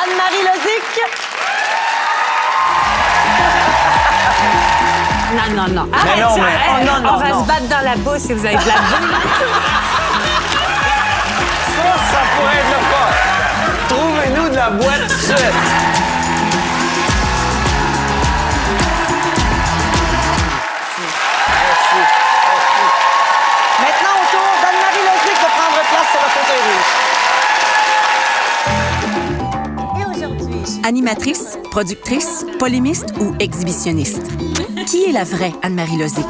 Anne-Marie Lozic. Non. Mais non, mais... On va se battre dans la boue si vous avez de la boue. Ça pourrait être le fun. Trouvez-nous de la boîte tout de suite. Maintenant, au tour d'Anne-Marie Lozic de prendre place sur le fauteuil rouge. Et aujourd'hui, Animatrice, productrice, polémiste ou exhibitionniste? Qui est la vraie Anne-Marie Lozic?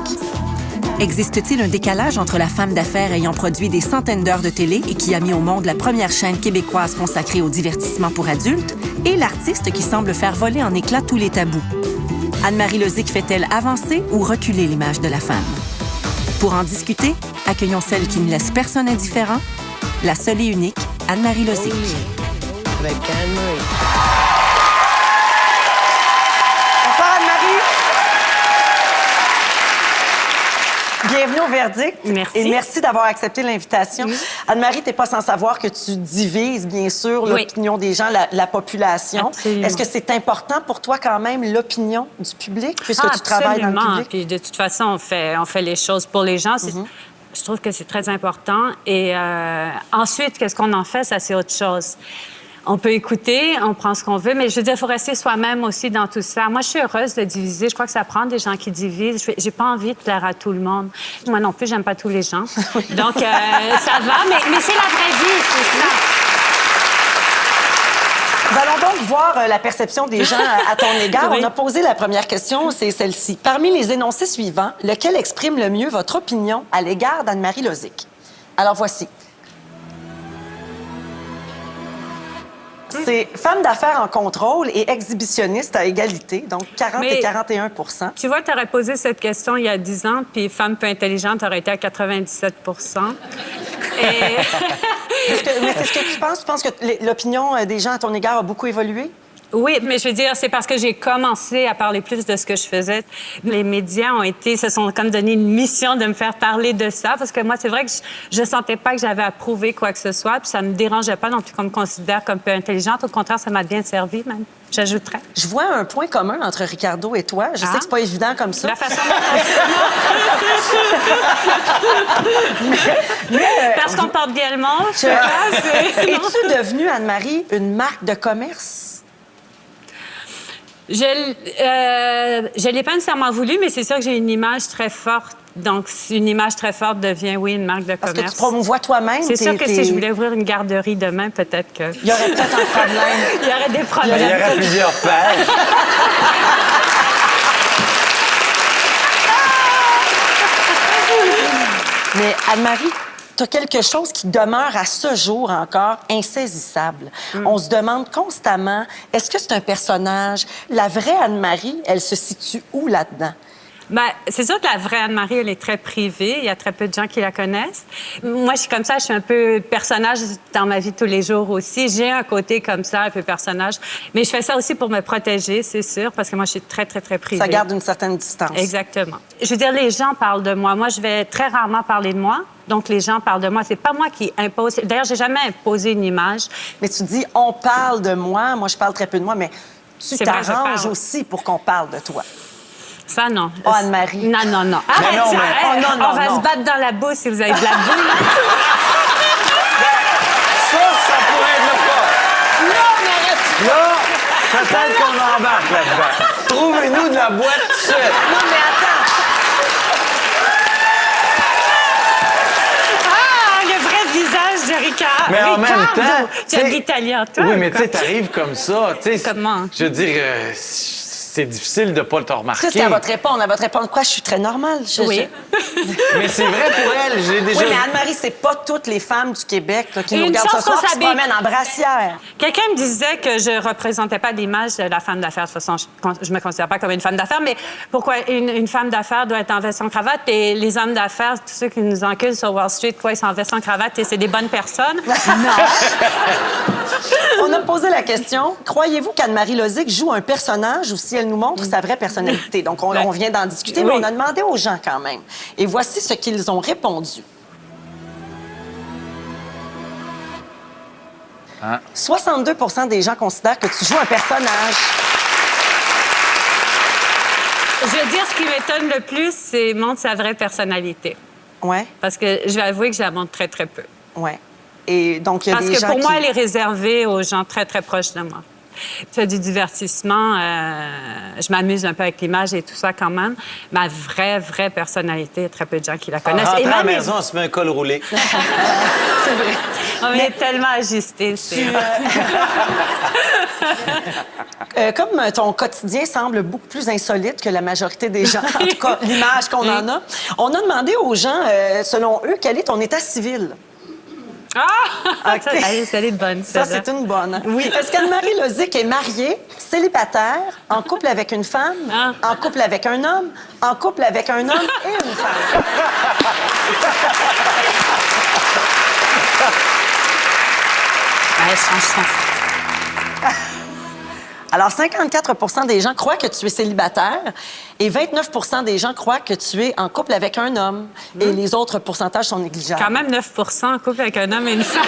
Existe-t-il un décalage entre la femme d'affaires ayant produit des centaines d'heures de télé et qui a mis au monde la première chaîne québécoise consacrée au divertissement pour adultes et l'artiste qui semble faire voler en éclats tous les tabous? Anne-Marie Lozic fait-elle avancer ou reculer l'image de la femme? Pour en discuter, accueillons celle qui ne laisse personne indifférent, la seule et unique Anne-Marie Lozic. Avec Anne-Marie. Bonsoir, Anne-Marie. Bienvenue au Verdict. Merci. Et merci d'avoir accepté l'invitation. Anne-Marie, tu n'es pas sans savoir que tu divises, bien sûr, Oui. l'opinion des gens, la population. Absolument. Est-ce que c'est important pour toi quand même, l'opinion du public, puisque tu travailles dans le Absolument. public? Puis de toute façon, on fait les choses pour les gens. Je trouve que c'est très important. Et ensuite, qu'est-ce qu'on en fait? Ça, c'est autre chose. On peut écouter, on prend ce qu'on veut, mais je veux dire, il faut rester soi-même aussi dans tout ça. Moi, je suis heureuse de diviser. Je crois que ça prend des gens qui divisent. J'ai pas envie de plaire à tout le monde. Moi non plus, j'aime pas tous les gens. Donc, ça va, mais c'est la vraie vie, c'est ça. Nous allons donc voir la perception des gens à ton égard. Oui. On a posé la première question, c'est celle-ci. Parmi les énoncés suivants, lequel exprime le mieux votre opinion à l'égard d'Anne-Marie Lozic? Alors, voici. C'est femme d'affaires en contrôle et exhibitionniste à égalité, donc 40 et Mais- 41 Tu vois, tu aurais posé cette question il y a 10 ans, puis femme peu intelligente aurait été à 97 Et... Mais c'est ce que tu penses? Tu penses que l'opinion des gens à ton égard a beaucoup évolué? Oui, mais je veux dire, c'est parce que j'ai commencé à parler plus de ce que je faisais. Les médias se sont comme donné une mission de me faire parler de ça, parce que moi, c'est vrai que je sentais pas que j'avais à prouver quoi que ce soit, puis ça me dérangeait pas non plus qu'on me considère comme peu intelligente. Au contraire, ça m'a bien servi, même. J'ajouterais. Je vois un point commun entre Ricardo et toi. Je sais que c'est pas évident comme ça. La façon dont Parce qu'on porte bien le monde, je sais pas, Es-tu devenue, Anne-Marie, une marque de commerce? Je l'ai pas nécessairement voulu, mais c'est sûr que j'ai une image très forte. Donc, une image très forte devient, oui, une marque de Parce commerce. que tu promouvois toi-même. C'est sûr que si je voulais ouvrir une garderie demain, peut-être que... Il y aurait peut-être un problème. Il y aurait des Il y problèmes. aurait plusieurs pages. Mais Anne-Marie, tu as quelque chose qui demeure à ce jour encore insaisissable. On se demande constamment, est-ce que c'est un personnage? La vraie Anne-Marie, elle se situe où là-dedans? Bien, c'est sûr que la vraie Anne-Marie, elle est très privée. Il y a très peu de gens qui la connaissent. Moi, je suis comme ça. Je suis un peu personnage dans ma vie de tous les jours aussi. J'ai un côté comme ça, un peu personnage. Mais je fais ça aussi pour me protéger, c'est sûr, parce que moi, je suis très, très, très privée. Ça garde une certaine distance. Exactement. Je veux dire, les gens parlent de moi. Moi, je vais très rarement parler de moi. Donc, les gens parlent de moi. C'est pas moi qui impose. D'ailleurs, j'ai jamais imposé une image. Mais tu dis, on parle de moi. Moi, je parle très peu de moi, mais tu C'est vrai, je t'arranges parle. aussi pour qu'on parle de toi. Ça, non. Oh, Anne-Marie. Non. Arrête non, ça. mais- Arrête. Oh, non, On va non. se battre dans la boue si vous avez de la boue. Ça pourrait être le fun. Là, peut-être qu'on embarque là-dedans. Trouvez-nous de la boîte tout de suite. Non, mais attends. Ah, le vrai visage de Ricard. Mais en même Ricardo. temps... Tu as de t'sais- l'italien, toi. Oui, mais tu sais, quoi? t'arrives comme ça. Comment? Je veux dire, c'est difficile de pas te remarquer. Ça, c'est à votre répondre. À votre répondre quoi? Je suis très normale. Oui. Mais c'est vrai pour elle. J'ai déjà... Oui, mais Anne-Marie, c'est pas toutes les femmes du Québec là, qui Et nous une regardent ce chance soir qu'on qui se s'habille. promènent en brassière. Quelqu'un me disait que je représentais pas l'image de la femme d'affaires. De toute façon, je me considère pas comme une femme d'affaires, mais pourquoi une femme d'affaires doit être en veste en cravate et les hommes d'affaires, tous ceux qui nous enculent sur Wall Street, quoi, ils sont en veste en cravate et c'est des bonnes personnes? On a posé la question, croyez-vous qu'Anne-Marie Lozic joue un personnage ou si elle nous montre sa vraie personnalité? Donc, on vient d'en discuter, mais Oui. on a demandé aux gens quand même. Et voici ce qu'ils ont répondu. Ah. 62 des gens considèrent que tu joues un personnage. Je veux dire, ce qui m'étonne le plus, c'est montre sa vraie personnalité. Ouais, Parce que je vais avouer que je la montre très, très peu. ouais. Et donc, il y a Parce des que gens pour moi, qui... elle est réservée aux gens très, très proches de moi. Je fais du divertissement, je m'amuse un peu avec l'image et tout ça quand même. Ma vraie personnalité, il y a très peu de gens qui la En connaissent. rentrant Et à la même les- maison, on se met un col roulé. C'est vrai. On est tellement ajustés. Comme ton quotidien semble beaucoup plus insolite que la majorité des gens, en tout cas l'image qu'on en a, on a demandé aux gens, selon eux, quel est ton état civil? Ah! OK. Allez, c'est une bonne, Ça, celle-là. c'est une bonne. Oui. Est-ce qu'Anne-Marie Lozic est mariée, célibataire, en couple avec une femme, Ah. en couple avec un homme, en couple avec un homme et une femme? Elle change son... Alors, 54 des gens croient que tu es célibataire et 29 des gens croient que tu es en couple avec un homme. Et les autres pourcentages sont négligeables. Quand même 9 en couple avec un homme et une femme.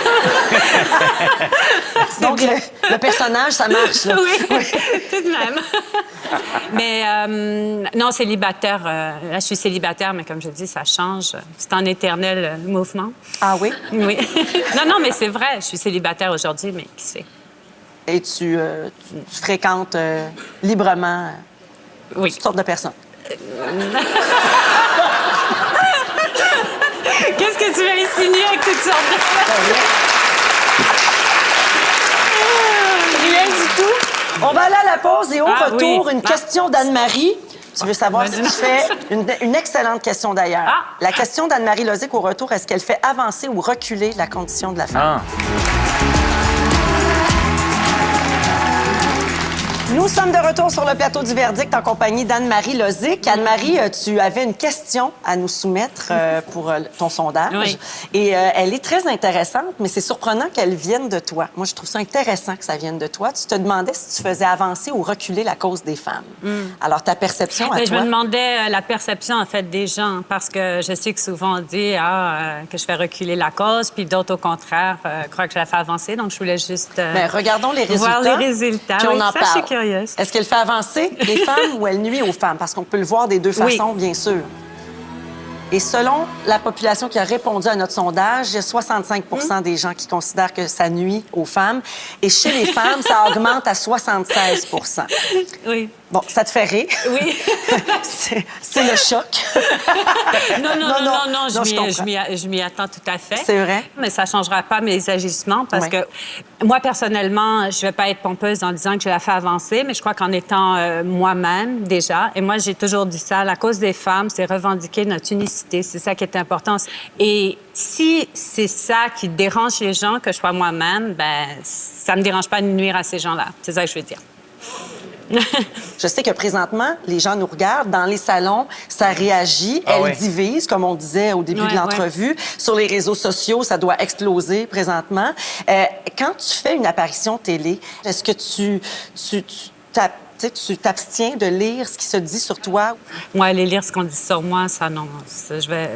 Donc, le personnage, ça marche. Là. Oui, tout de même. Mais non, célibataire. Là, je suis célibataire, mais comme je dis, ça change. C'est en éternel mouvement. Ah oui? Oui. Non, mais c'est vrai. Je suis célibataire aujourd'hui, mais qui sait? Et tu fréquentes librement Oui. toutes sortes de personnes. Qu'est-ce que tu veux insinuer avec toutes sortes de... Rien du tout. On va aller à la pause et au Ah, retour, oui. une Ah. question d'Anne-Marie. Tu veux savoir si tu fais une excellente question d'ailleurs. Ah. La question d'Anne-Marie Lozic au retour, est-ce qu'elle fait avancer ou reculer la condition de la femme? Ah. Nous sommes de retour sur le plateau du Verdict en compagnie d'Anne-Marie Lozic. Anne-Marie, tu avais une question à nous soumettre pour ton sondage. Oui. Et elle est très intéressante, mais c'est surprenant qu'elle vienne de toi. Moi, je trouve ça intéressant que ça vienne de toi. Tu te demandais si tu faisais avancer ou reculer la cause des femmes. Alors, ta perception à Mais je toi... me demandais la perception, en fait, des gens, parce que je sais que souvent on dit que je fais reculer la cause, puis d'autres, au contraire, croient que je la fais avancer. Donc, je voulais juste Mais regardons les résultats. voir les résultats. Puis on Oui, en ça, parle. je suis curieuse. Est-ce qu'elle fait avancer les femmes ou elle nuit aux femmes? Parce qu'on peut le voir des deux Oui. façons, bien sûr. Et selon la population qui a répondu à notre sondage, il y a 65 des gens qui considèrent que ça nuit aux femmes. Et chez les femmes, ça augmente à 76 Oui. Bon, ça te fait rire. Oui. C'est le choc. Non, je comprends. je m'y attends tout à fait. C'est vrai. Mais ça ne changera pas mes agissements parce Oui. que moi, personnellement, je ne vais pas être pompeuse en disant que je la fais avancer, mais je crois qu'en étant moi-même, déjà, et moi, j'ai toujours dit ça, la cause des femmes, c'est revendiquer notre unicité. C'est ça qui est important. Et si c'est ça qui dérange les gens, que je sois moi-même, ben ça ne me dérange pas de nuire à ces gens-là. C'est ça que je veux dire. Je sais que présentement, les gens nous regardent. Dans les salons, ça réagit. Ah Elle oui. divise, comme on disait au début Ouais, de l'entrevue. Sur les réseaux sociaux, ça doit exploser présentement. Quand tu fais une apparition télé, est-ce que tu t'abstiens de lire ce qui se dit sur toi? Moi, aller lire ce qu'on dit sur moi, ça, non. Je vais...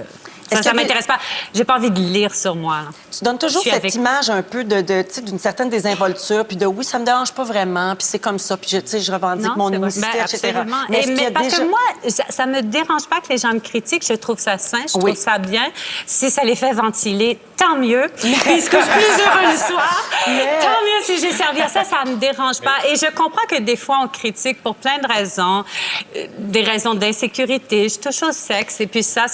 Est-ce Ça que m'intéresse pas. J'ai pas envie de lire sur moi. Là. Tu donnes toujours Je suis cette avec- image un peu d'une certaine désinvolture, puis de oui, ça me dérange pas vraiment, puis c'est comme ça, puis je revendique mon c'est vrai. unicité, Ben, etc. absolument. Mais est-ce qu'il y Mais a parce déjà... que moi, ça me dérange pas que les gens me critiquent. Je trouve ça sain, je Oui. trouve ça bien. Si ça les fait ventiler, tant mieux. Puis ils se couchent plus heureux le soir. Mais- Tant mieux si j'ai servi à ça, ça me dérange pas. Et je comprends que des fois, on critique pour plein de raisons. Des raisons d'insécurité. Je touche au sexe. Et puis ça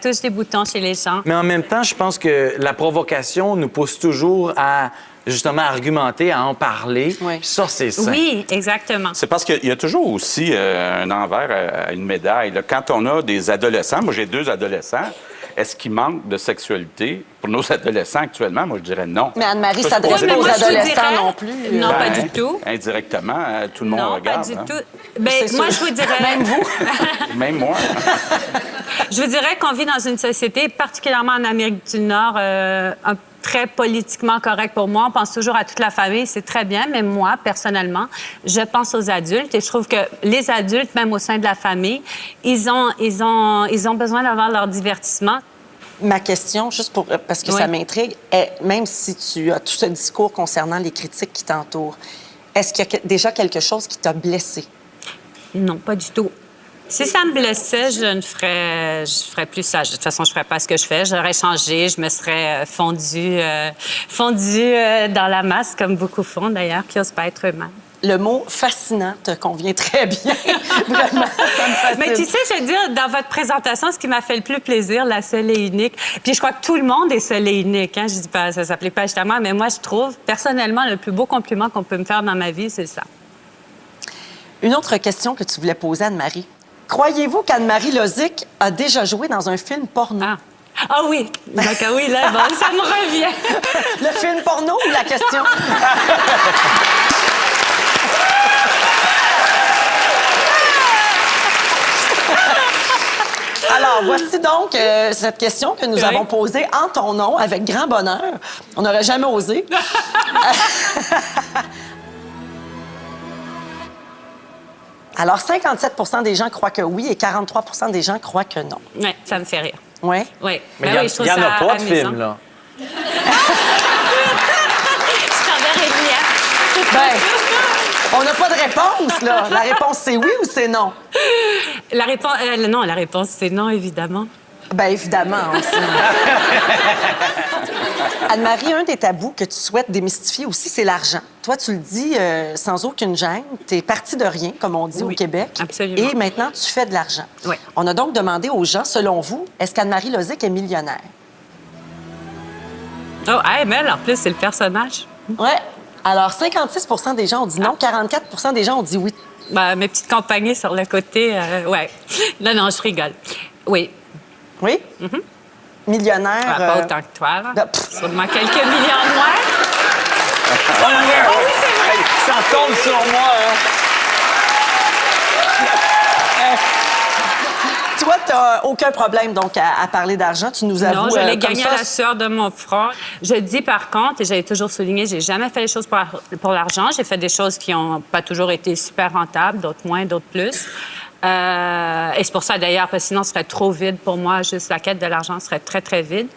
touche des boutons chez les gens. Mais en même temps, je pense que la provocation nous pousse toujours à, justement, argumenter, à en parler. Oui. Puis ça, c'est sain. Oui, exactement. C'est parce qu'il y a toujours aussi un envers à une médaille. Là. Quand on a des adolescents, moi j'ai 2 adolescents, est-ce qu'il manque de sexualité pour nos adolescents actuellement? Moi, je dirais non. Mais Anne-Marie Ça, s'adresse c'est pas aux moi, je te adolescents dirais- non plus. Non, pas Ben, du tout. Indirectement, tout le monde Non, regarde. pas du hein. tout. Ben, C'est moi, sûr. je vous dirais... Même vous. Même moi. Je vous dirais qu'on vit dans une société, particulièrement en Amérique du Nord, très politiquement correct pour moi. On pense toujours à toute la famille, c'est très bien, mais moi, personnellement, je pense aux adultes et je trouve que les adultes, même au sein de la famille, ils ont besoin d'avoir leur divertissement. Ma question, juste parce que Oui. ça m'intrigue, est, même si tu as tout ce discours concernant les critiques qui t'entourent, est-ce qu'il y a déjà quelque chose qui t'a blessé? Non, pas du tout. Si ça me blessait, je ferais plus ça. De toute façon, je ferais pas ce que je fais. J'aurais changé, je me serais fondue dans la masse, comme beaucoup font d'ailleurs, qui n'osent pas être eux-mêmes. Le mot fascinant te convient très bien. Vraiment, ça me fascine. Mais tu sais, je veux dire, dans votre présentation, ce qui m'a fait le plus plaisir, la seule et unique, puis je crois que tout le monde est seul et unique, hein? Je dis pas, ça s'applique pas juste à moi, mais moi, je trouve, personnellement, le plus beau compliment qu'on peut me faire dans ma vie, c'est ça. Une autre question que tu voulais poser à Anne-Marie. Croyez-vous qu'Anne-Marie Lozic a déjà joué dans un film porno? Ah oui! Donc, oui, là, bon, ça me revient. Le film porno ou la question? Alors, voici donc cette question que nous avons posée en ton nom, avec grand bonheur. On n'aurait jamais osé. Alors, 57 des gens croient que oui et 43 des gens croient que non. Oui, ça me fait rire. Oui? Oui. Mais Ben il oui, je trouve n'y en ça a pas de amusant. film, là. Je t'enverrai le lien. Ben, on n'a pas de réponse, là. La réponse, c'est oui ou c'est non? La réponse, non, la réponse, c'est non, évidemment. Bien, évidemment. Anne-Marie, un des tabous que tu souhaites démystifier aussi, c'est l'argent. Toi, tu le dis sans aucune gêne. Tu es parti de rien, comme on dit Oui, au Québec. absolument. Et maintenant, tu fais de l'argent. Oui. On a donc demandé aux gens, selon vous, est-ce qu'Anne-Marie Lozic est millionnaire? Oh, hey, Mel, en plus, c'est le personnage. Oui. Alors, 56 des gens ont dit non, 44 des gens ont dit oui. Ben, mes petites compagnies sur le côté, ouais. Non, je rigole. Oui. Oui? Millionnaire. Pas autant que toi, là. Ben, pff. Sûrement quelques millions de moins. Oh oui, c'est vrai! Ça tombe sur moi, hein? Toi, tu n'as aucun problème donc à parler d'argent. Tu nous avoues Non, je l'ai comme gagné ça. à la sueur de mon front. Je dis par contre, et j'avais toujours souligné, j'ai jamais fait les choses pour l'argent. J'ai fait des choses qui n'ont pas toujours été super rentables, d'autres moins, d'autres plus. Et c'est pour ça d'ailleurs, parce que sinon, ce serait trop vide pour moi. Juste la quête de l'argent serait très, très vide.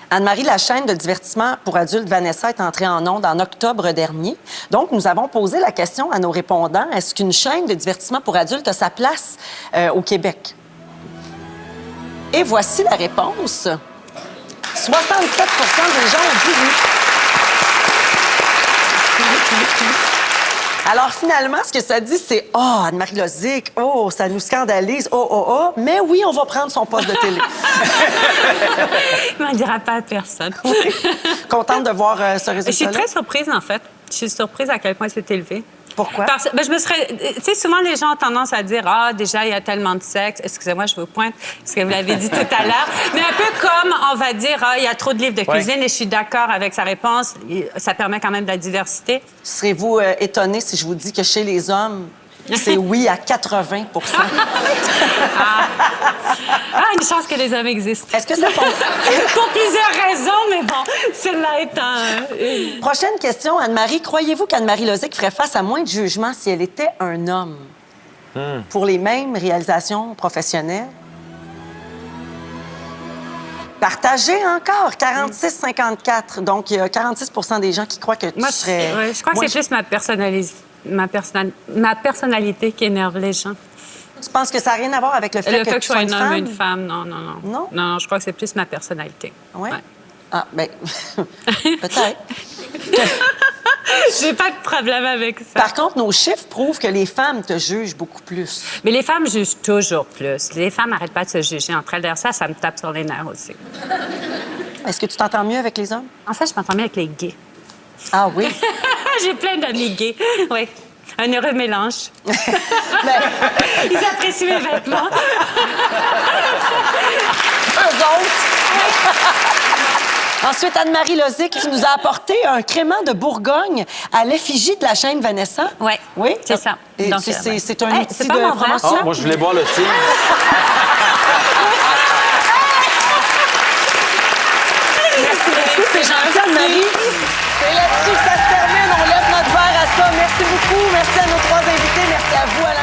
Anne-Marie, la chaîne de divertissement pour adultes Vanessa est entrée en ondes en octobre dernier. Donc, nous avons posé la question à nos répondants, est-ce qu'une chaîne de divertissement pour adultes a sa place au Québec? Et voici la réponse. 67 des gens ont dit oui. Alors, finalement, ce que ça dit, c'est « Oh, Anne-Marie Lozic, oh, ça nous scandalise, oh. » Mais oui, on va prendre son poste de télé. Il m'en dira pas à personne. Contente de voir ce Je suis résultat-là? très surprise, en fait. Je suis surprise à quel point c'est élevé. Pourquoi? Parce que je me serais... Tu sais, souvent, les gens ont tendance à dire « Ah, déjà, il y a tellement de sexe. » Excusez-moi, je vous pointe, parce que vous l'avez dit tout à l'heure. Mais un peu comme on va dire « Ah, il y a trop de livres de cuisine. » Et je suis d'accord avec sa réponse. Ça permet quand même de la diversité. Serez-vous étonné si je vous dis que chez les hommes, c'est oui à 80 Une chance que les hommes existent. Est-ce que ça fonctionne? Pour plusieurs raisons, mais bon, celle-là étant... Prochaine question, Anne-Marie. Croyez-vous qu'Anne-Marie Lozic ferait face à moins de jugement si elle était un homme pour les mêmes réalisations professionnelles? Partagez encore, 46-54. Donc, il y a 46 des gens qui croient que tu Moi, serais... je crois que c'est plus ma personnalité qui énerve les gens. Tu penses que ça n'a rien à voir avec le fait Le que fait que tu je sois sois un une homme femme? ou une femme, non. Non? Non, je crois que c'est plus ma personnalité. Ouais? Ouais. Ah, bien, peut-être. J'ai pas de problème avec ça. Par contre, nos chiffres prouvent que les femmes te jugent beaucoup plus. Mais les femmes jugent toujours plus. Les femmes n'arrêtent pas de se juger entre elles. D'ailleurs, ça me tape sur les nerfs aussi. Est-ce que tu t'entends mieux avec les hommes? En fait, je m'entends bien avec les gays. Ah oui? J'ai plein d'amis gays. Oui. Un heureux mélange. Ben, Ils apprécient mes vêtements. eux autres. Ensuite, Anne-Marie Lozic, qui nous a apporté un crément de Bourgogne à l'effigie de la chaîne Vanessa. Ouais, Oui? c'est ça. Et Donc, c'est un Hey, outil c'est pas de mon verre, promotion. Oh, moi, je voulais boire le tien. Merci beaucoup, c'est gentil, Anne-Marie. C'est là-dessus que ça se termine. On lève notre verre à ça. Merci beaucoup. Merci à nos trois invités. Merci à vous, Alain.